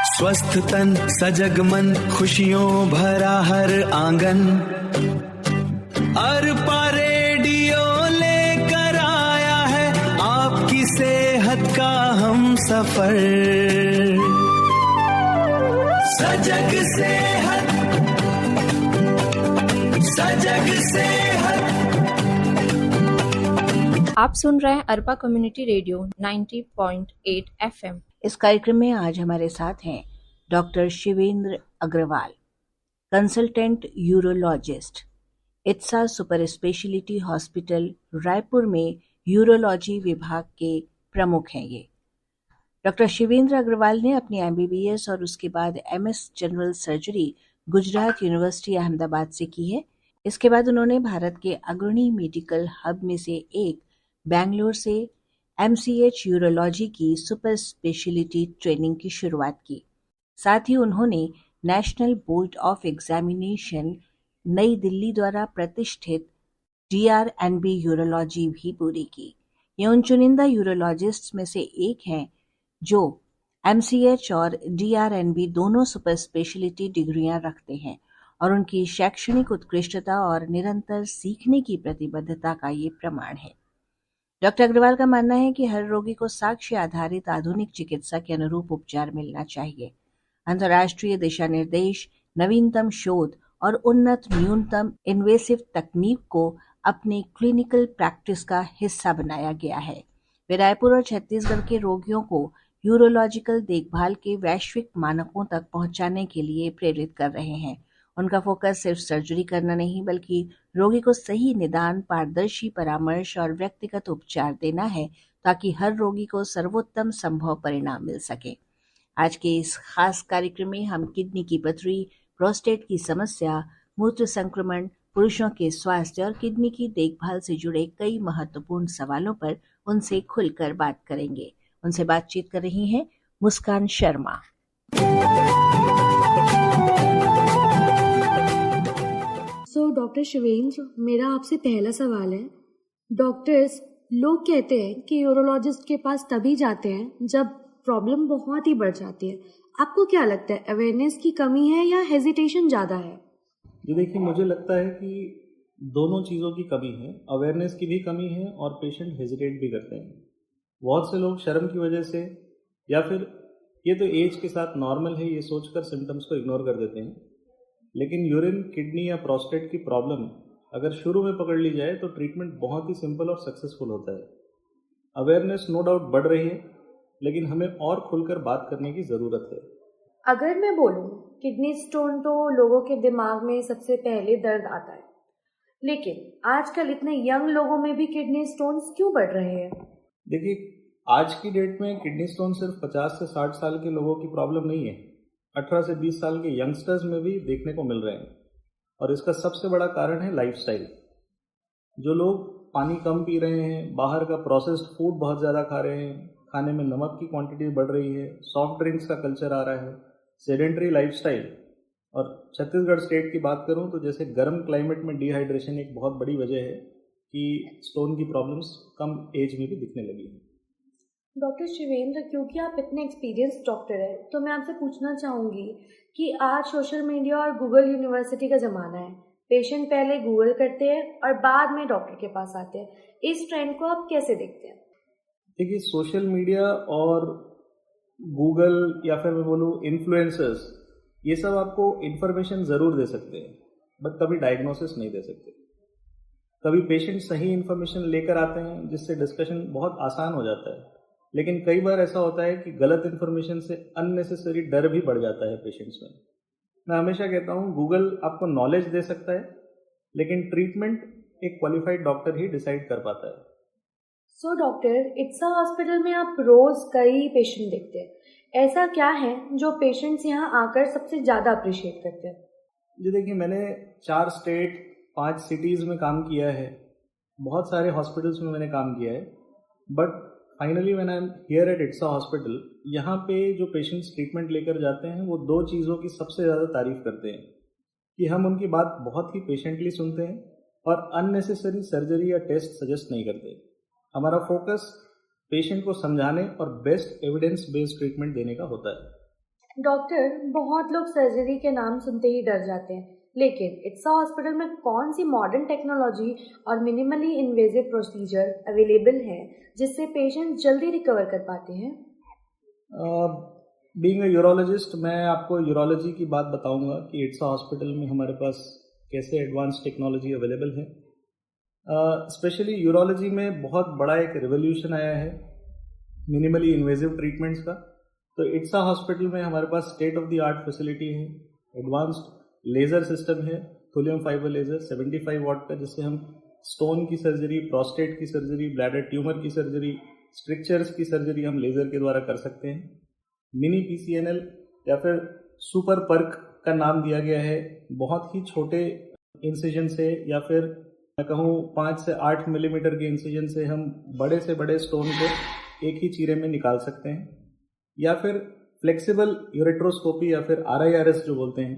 स्वस्थ तन सजग मन खुशियों भरा हर आंगन, अरपा रेडियो लेकर आया है आपकी सेहत का हम सफर। सजग सेहत, सजग सेहत। आप सुन रहे हैं अरपा कम्युनिटी रेडियो 90.8 FM। इस कार्यक्रम में आज हमारे साथ हैं doctor Shivendra Agarwal, consultant urologist, Itsa super speciality hospital Raipur में यूरोलॉजी विभाग के प्रमुख हैं। ये डॉक्टर शिवेंद्र अग्रवाल ने अपनी MBBS और उसके बाद MS general surgery Gujarat university Ahmedabad से की है। इसके बाद उन्होंने भारत के अग्रणी मेडिकल हब में से एक बेंगलोर से MCH यूरोलॉजी की सुपर स्पेशलिटी ट्रेनिंग की शुरुआत की। साथ ही उन्होंने नेशनल बोर्ड ऑफ एग्जामिनेशन नई दिल्ली द्वारा प्रतिष्ठित DRNB यूरोलॉजी भी पूरी की। ये उन चुनिंदा यूरोलॉजिस्ट्स में से एक हैं जो MCH और DRNB दोनों सुपर स्पेशलिटी डिग्रियां रखते हैं और उनकी शैक्षणिक उत्कृष्टता और निरंतर सीखने की प्रतिबद्धता का ये प्रमाण है। डॉक्टर अग्रवाल का मानना है कि हर रोगी को साक्ष्य आधारित आधुनिक चिकित्सा के अनुरूप उपचार मिलना चाहिए। अंतर्राष्ट्रीय दिशा निर्देश, नवीनतम शोध और उन्नत न्यूनतम इन्वेसिव तकनीक को अपने क्लिनिकल प्रैक्टिस का हिस्सा बनाया गया है। वे रायपुर और छत्तीसगढ़ के रोगियों को यूरोलॉजिकल देखभाल के वैश्विक मानकों तक पहुंचाने के लिए प्रेरित कर रहे हैं। उनका फोकस सिर्फ सर्जरी करना नहीं बल्कि रोगी को सही निदान, पारदर्शी परामर्श और व्यक्तिगत उपचार देना है ताकि हर रोगी को सर्वोत्तम संभव परिणाम मिल सके। आज के इस खास कार्यक्रम में हम किडनी की पथरी, प्रोस्टेट की समस्या, मूत्र संक्रमण, पुरुषों के स्वास्थ्य और किडनी की देखभाल से जुड़े कई महत्वपूर्ण सवालों पर उनसे खुलकर बात करेंगे। उनसे बातचीत कर रही हैं मुस्कान शर्मा। डॉक्टर शिवेंद्र, मेरा आपसे पहला सवाल है। डॉक्टर्स लोग कहते हैं कि यूरोलॉजिस्ट के पास तभी जाते हैं जब प्रॉब्लम बहुत ही बढ़ जाती है। आपको क्या लगता है, अवेयरनेस की कमी है या हेजिटेशन ज़्यादा है? जी देखिए, मुझे लगता है कि दोनों चीज़ों की कमी है। अवेयरनेस की भी कमी है और पेशेंट हेजिटेट भी करते हैं। बहुत से लोग शर्म की वजह से या फिर ये तो एज के साथ नॉर्मल है ये सोचकर सिम्टम्स को इग्नोर कर देते हैं। लेकिन यूरिन, किडनी या प्रोस्टेट की प्रॉब्लम अगर शुरू में पकड़ ली जाए तो ट्रीटमेंट बहुत ही सिंपल और सक्सेसफुल होता है। अवेयरनेस नो डाउट बढ़ रही है, लेकिन हमें और खुलकर बात करने की ज़रूरत है। अगर मैं बोलूँ, किडनी स्टोन तो लोगों के दिमाग में सबसे पहले दर्द आता है, लेकिन आजकल इतने यंग लोगों में भी किडनी स्टोन्स क्यों बढ़ रहे हैं? देखिए, आज की डेट में किडनी स्टोन सिर्फ 50 से 60 साल के लोगों की प्रॉब्लम नहीं है। 18 से 20 साल के यंगस्टर्स में भी देखने को मिल रहे हैं और इसका सबसे बड़ा कारण है लाइफस्टाइल। जो लोग पानी कम पी रहे हैं, बाहर का प्रोसेस्ड फूड बहुत ज़्यादा खा रहे हैं, खाने में नमक की क्वांटिटी बढ़ रही है, सॉफ्ट ड्रिंक्स का कल्चर आ रहा है, सेडेंटरी लाइफस्टाइल। और छत्तीसगढ़ स्टेट की बात करूं तो जैसे गर्म क्लाइमेट में डिहाइड्रेशन एक बहुत बड़ी वजह है कि स्टोन की प्रॉब्लम्स कम एज में भी दिखने लगी हैं। डॉक्टर शिवेंद्र, क्योंकि आप इतने एक्सपीरियंस डॉक्टर हैं, तो मैं आपसे पूछना चाहूँगी कि आज सोशल मीडिया और गूगल यूनिवर्सिटी का ज़माना है। पेशेंट पहले गूगल करते हैं और बाद में डॉक्टर के पास आते हैं। इस ट्रेंड को आप कैसे देखते हैं? देखिए, सोशल मीडिया और गूगल या फिर मैं बोलूँ इन्फ्लुएंसर्स, ये सब आपको इन्फॉर्मेशन ज़रूर दे सकते हैं, बट कभी डायग्नोसिस नहीं दे सकते। कभी पेशेंट सही इन्फॉर्मेशन लेकर आते हैं जिससे डिस्कशन बहुत आसान हो जाता है, लेकिन कई बार ऐसा होता है कि गलत इन्फॉर्मेशन से अननेसेसरी डर भी बढ़ जाता है पेशेंट्स में। मैं हमेशा कहता हूँ, गूगल आपको नॉलेज दे सकता है, लेकिन ट्रीटमेंट एक क्वालिफाइड डॉक्टर ही डिसाइड कर पाता है। सो डॉक्टर, इत्सा हॉस्पिटल में आप रोज कई पेशेंट देखते हैं। ऐसा क्या है जो पेशेंट्स यहाँ आकर सबसे ज़्यादा अप्रिशिएट करते हैं? जी देखिए, मैंने 4 स्टेट 5 सिटीज़ में काम किया है, बहुत सारे हॉस्पिटल्स में मैंने काम किया है, but finally when I am here at Itsa hospital, यहाँ पे जो पेशेंट्स ट्रीटमेंट लेकर जाते हैं वो 2 चीज़ों की सबसे ज़्यादा तारीफ करते हैं कि हम उनकी बात बहुत ही पेशेंटली सुनते हैं और अननेसेसरी सर्जरी या टेस्ट सजेस्ट नहीं करते। हमारा फोकस पेशेंट को समझाने और बेस्ट एविडेंस बेस्ड ट्रीटमेंट देने का होता है। डॉक्टर, बहुत लोग सर्जरी के नाम सुनते ही डर जाते हैं, लेकिन इट्सा हॉस्पिटल में कौन सी मॉडर्न टेक्नोलॉजी और मिनिमली इन्वेजिव प्रोसीजर अवेलेबल है जिससे पेशेंट जल्दी रिकवर कर पाते हैं? बीइंग अ यूरोलॉजिस्ट, मैं आपको यूरोलॉजी की बात बताऊंगा कि इट्सा हॉस्पिटल में हमारे पास कैसे एडवांस टेक्नोलॉजी अवेलेबल है। स्पेशली यूरोलॉजी में बहुत बड़ा एक रिवोल्यूशन आया है मिनिमली इन्वेजिव ट्रीटमेंट्स का। तो इट्सा हॉस्पिटल में हमारे पास state of the art facility है, एडवांस्ड लेज़र सिस्टम है, थोलियम फाइबर लेज़र 75 वाट का, जिससे हम स्टोन की सर्जरी, प्रोस्टेट की सर्जरी, ब्लैडर ट्यूमर की सर्जरी, स्ट्रिक्चर्स की सर्जरी हम लेज़र के द्वारा कर सकते हैं। मिनी PCNL या फिर सुपर पर्क का नाम दिया गया है, बहुत ही छोटे इंसिजन से या फिर मैं कहूँ 5 से 8 मिलीमीटर के इंसिजन से हम बड़े से बड़े स्टोन को एक ही चीरे में निकाल सकते हैं। या फिर फ्लेक्सिबल यूरेट्रोस्कोपी या फिर RIRS जो बोलते हैं,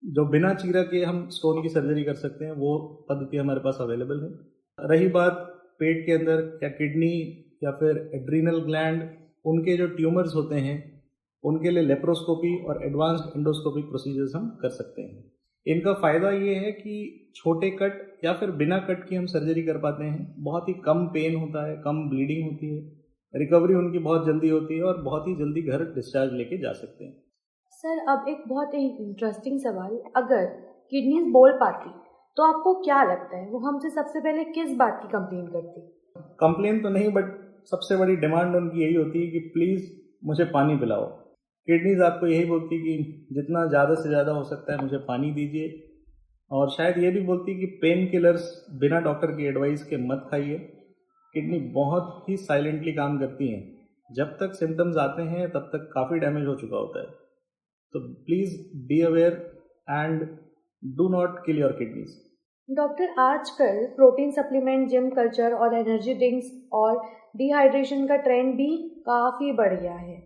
जो बिना चीरा के हम स्टोन की सर्जरी कर सकते हैं, वो पद्धति हमारे पास अवेलेबल है। रही बात पेट के अंदर या किडनी या फिर एड्रीनल ग्लैंड, उनके जो ट्यूमर्स होते हैं उनके लिए लेप्रोस्कोपी और एडवांस्ड एंडोस्कोपिक प्रोसीजर्स हम कर सकते हैं। इनका फ़ायदा ये है कि छोटे कट या फिर बिना कट की हम सर्जरी कर पाते हैं, बहुत ही कम पेन होता है, कम ब्लीडिंग होती है, रिकवरी उनकी बहुत जल्दी होती है और बहुत ही जल्दी घर डिस्चार्ज लेके जा सकते हैं। सर, अब एक बहुत ही इंटरेस्टिंग सवाल, अगर किडनीज बोल पाती तो आपको क्या लगता है वो हमसे सबसे पहले किस बात की कंप्लेन करती? कंप्लेन तो नहीं, बट सबसे बड़ी डिमांड उनकी यही होती है कि प्लीज़ मुझे पानी पिलाओ। किडनीज आपको यही बोलती कि जितना ज़्यादा से ज़्यादा हो सकता है मुझे पानी दीजिए, और शायद ये भी बोलती कि पेन किलर्स बिना डॉक्टर की एडवाइस के मत खाइए। किडनी बहुत ही साइलेंटली काम करती हैं, जब तक सिम्टम्स आते हैं तब तक काफ़ी डैमेज हो चुका होता है। तो please be aware and do not kill your kidneys. Doctor, आजकल प्रोटीन सप्लीमेंट, जिम कल्चर और एनर्जी ड्रिंक्स और डिहाइड्रेशन का ट्रेंड भी काफ़ी बढ़ गया है।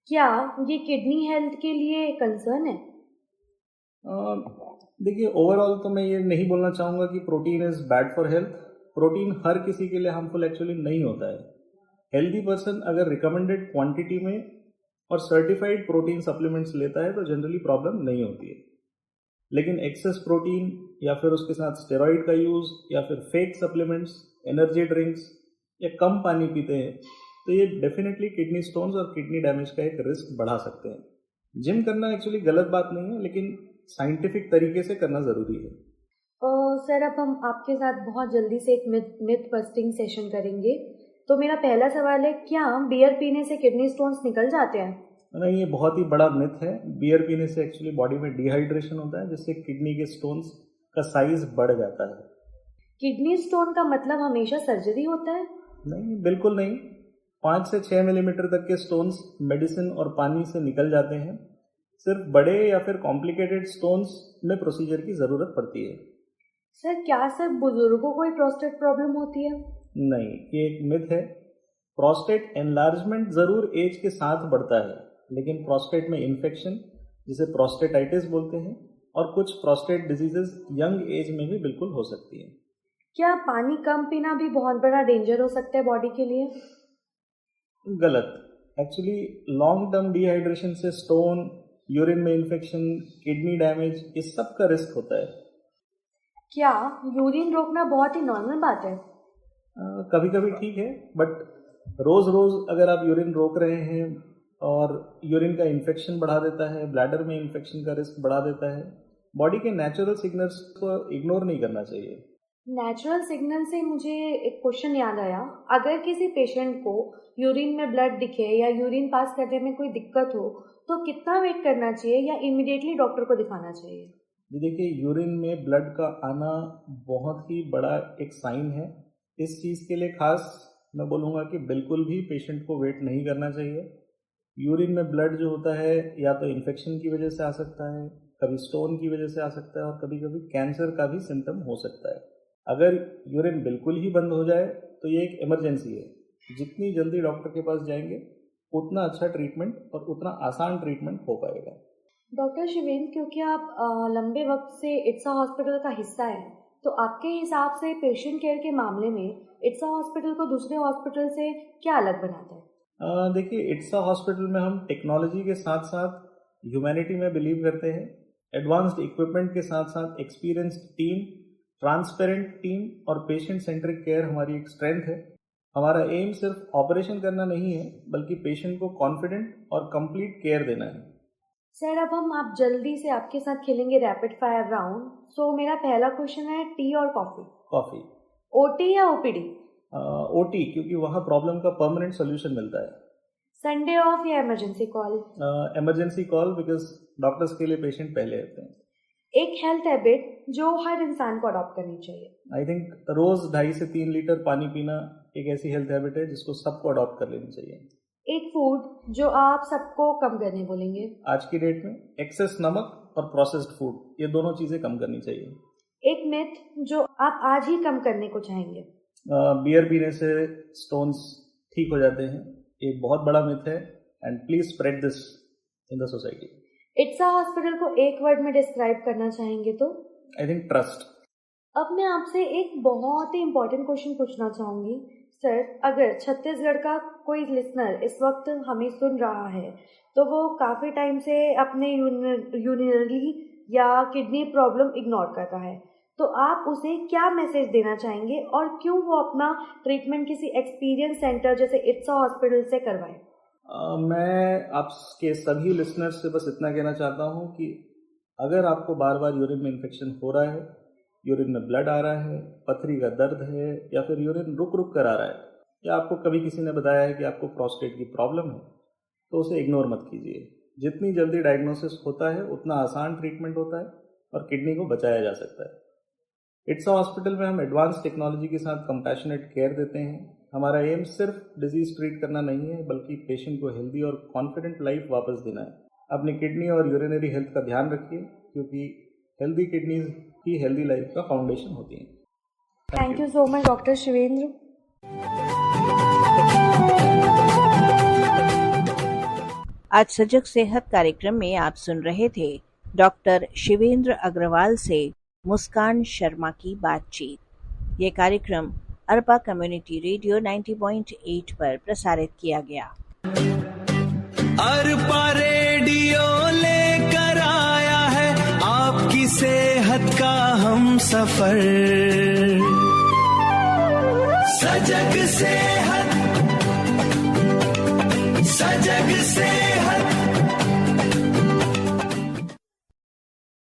क्या ये किडनी हेल्थ के लिए कंसर्न है? देखिए, ओवरऑल तो मैं ये नहीं बोलना चाहूँगा कि protein is bad for health. Protein हर किसी के लिए हार्मफुल एक्चुअली नहीं होता है। हेल्दी पर्सन अगर रिकमेंडेड क्वांटिटी में और सर्टिफाइड प्रोटीन सप्लीमेंट्स लेता है तो जनरली प्रॉब्लम नहीं होती है। लेकिन एक्सेस प्रोटीन या फिर उसके साथ स्टेरॉइड का यूज़ या फिर फेक सप्लीमेंट्स, एनर्जी ड्रिंक्स या कम पानी पीते हैं तो ये डेफिनेटली किडनी स्टोन्स और किडनी डैमेज का एक रिस्क बढ़ा सकते हैं। जिम करना एक्चुअली गलत बात नहीं है, लेकिन साइंटिफिक तरीके से करना ज़रूरी है। सर, अब हम आपके साथ बहुत जल्दी से एक मिथ बस्टिंग सेशन करेंगे। तो मेरा पहला सवाल है, क्या बियर पीने से किडनी स्टोन्स निकल जाते हैं? नहीं, ये बहुत ही बड़ा मिथ है। बियर पीने से एक्चुअली बॉडी में डिहाइड्रेशन होता है, जिससे किडनी के स्टोन्स का साइज बढ़ जाता है। किडनी स्टोन का मतलब हमेशा सर्जरी होता है? नहीं, बिल्कुल नहीं। 5 से 6 मिलीमीटर तक के स्टोन्स मेडिसिन और पानी से निकल जाते हैं। सिर्फ बड़े या फिर कॉम्प्लिकेटेड स्टोन्स में प्रोसीजर की ज़रूरत पड़ती है। सर, क्या सिर्फ बुजुर्गों को ही प्रोस्टेट प्रॉब्लम होती है? नहीं, ये एक मिथ है। प्रोस्टेट एनलार्जमेंट ज़रूर एज के साथ बढ़ता है, लेकिन प्रोस्टेट में इन्फेक्शन, जिसे प्रोस्टेटाइटिस बोलते हैं, और कुछ प्रोस्टेट डिजीजेस यंग एज में भी बिल्कुल हो सकती हैं। क्या पानी कम पीना भी बहुत बड़ा डेंजर हो सकता है बॉडी के लिए? गलत। एक्चुअली लॉन्ग टर्म डिहाइड्रेशन से स्टोन, यूरिन में इन्फेक्शन, किडनी डैमेज, इस सब का रिस्क होता है। क्या यूरिन रोकना बहुत ही नॉर्मल बात है? कभी कभी ठीक है, बट रोज़ रोज़ अगर आप यूरिन रोक रहे हैं और यूरिन का इन्फेक्शन बढ़ा देता है, ब्लैडर में इन्फेक्शन का रिस्क बढ़ा देता है, बॉडी के नेचुरल सिग्नल्स को इग्नोर नहीं करना चाहिए। नेचुरल सिग्नल से मुझे एक क्वेश्चन याद आया, अगर किसी पेशेंट को यूरिन में ब्लड दिखे या यूरिन पास करने में कोई दिक्कत हो तो कितना वेट करना चाहिए या इमीडिएटली डॉक्टर को दिखाना चाहिए? देखिए, यूरिन में ब्लड का आना बहुत ही बड़ा एक साइन है। इस चीज़ के लिए खास मैं बोलूँगा कि बिल्कुल भी पेशेंट को वेट नहीं करना चाहिए। यूरिन में ब्लड जो होता है या तो इन्फेक्शन की वजह से आ सकता है, कभी स्टोन की वजह से आ सकता है, और कभी कभी कैंसर का भी सिम्टम हो सकता है। अगर यूरिन बिल्कुल ही बंद हो जाए तो ये एक इमरजेंसी है। जितनी जल्दी डॉक्टर के पास जाएंगे उतना अच्छा ट्रीटमेंट और उतना आसान ट्रीटमेंट हो पाएगा। डॉक्टर शिवेंद्र, क्योंकि आप लंबे वक्त से इट्सा हॉस्पिटल का हिस्सा है, तो आपके हिसाब से पेशेंट केयर के मामले में इट्सा हॉस्पिटल को दूसरे हॉस्पिटल से क्या अलग बनाता है? देखिए, इट्सा हॉस्पिटल में हम टेक्नोलॉजी के साथ साथ ह्यूमैनिटी में बिलीव करते हैं। एडवांस्ड इक्विपमेंट के साथ साथ एक्सपीरियंस्ड टीम, ट्रांसपेरेंट टीम और पेशेंट सेंट्रिक केयर हमारी एक स्ट्रेंथ है। हमारा एम सिर्फ ऑपरेशन करना नहीं है, बल्कि पेशेंट को कॉन्फिडेंट और कंप्लीट केयर देना है। सर, अब हम आप जल्दी से आपके साथ खेलेंगे रैपिड फायर राउंड। सो मेरा पहला क्वेश्चन है, टी और कॉफी? कॉफी। ओटी या ओपीडी? ओटी, क्योंकि वहाँ प्रॉब्लम का परमानेंट सोल्यूशन मिलता है। संडे ऑफ या emergency call? Emergency call, because doctors के लिए पेशेंट पहले आते हैं। एक हेल्थ हैबिट जो हर इंसान को अडॉप्ट करनी चाहिए? आई थिंक रोज 2.5 से 3 लीटर पानी पीना एक ऐसी हेल्थ हैबिट है जिसको सबको अडॉप्ट कर लेनी चाहिए। एक फूड जो आप सबको कम करने बोलेंगे? आज की डेट में एक्सेस नमक और प्रोसेस्ड फूड, ये दोनों चीजें कम करनी चाहिए। एक मिथ जो आप आज ही कम करने को चाहेंगे? बियर पीने से स्टोन्स ठीक हो जाते हैं, एक बहुत बड़ा मिथ है, and please spread this in the society. Itsa hospital को एक वर्ड में डिस्क्राइब करना चाहेंगे तो? I think trust. अब मैं आपसे एक बहुत ही इम्पोर्टेंट क्वेश्चन पूछना चाहूंगी। सर, अगर छत्तीसगढ़ का कोई लिसनर इस वक्त हमें सुन रहा है तो वो काफ़ी टाइम से अपने यूरिनरी या किडनी प्रॉब्लम इग्नोर कर रहा है, तो आप उसे क्या मैसेज देना चाहेंगे और क्यों वो अपना ट्रीटमेंट किसी एक्सपीरियंस सेंटर जैसे इट्सा हॉस्पिटल से करवाए? मैं आपके सभी लिसनर्स से बस इतना कहना चाहता हूँ कि अगर आपको बार बार यूरिन में इन्फेक्शन हो रहा है, यूरिन में ब्लड आ रहा है, पथरी का दर्द है, या फिर यूरिन रुक रुक कर आ रहा है, या आपको कभी किसी ने बताया है कि आपको प्रोस्टेट की प्रॉब्लम है, तो उसे इग्नोर मत कीजिए। जितनी जल्दी डायग्नोसिस होता है उतना आसान ट्रीटमेंट होता है और किडनी को बचाया जा सकता है। इट्सा हॉस्पिटल में हम एडवांस टेक्नोलॉजी के साथ कंपैशनेट केयर देते हैं। हमारा एम सिर्फ डिजीज ट्रीट करना नहीं है, बल्कि पेशेंट को हेल्दी और कॉन्फिडेंट लाइफ वापस देना है। अपनी किडनी और यूरिनरी हेल्थ का ध्यान रखिए, क्योंकि हेल्दी किडनीज ही हेल्दी लाइफ का फाउंडेशन होती है। Thank you so much doctor Shivendra. आज सजग सेहत कार्यक्रम में आप सुन रहे थे डॉक्टर शिवेंद्र अग्रवाल से मुस्कान शर्मा की बातचीत। ये कार्यक्रम अरपा कम्युनिटी रेडियो 90.8 पर प्रसारित किया गया। अरपा रेडियो लेकर आया है आपकी सेहत का हम सफर। सजग सेहत, सजग सेहत।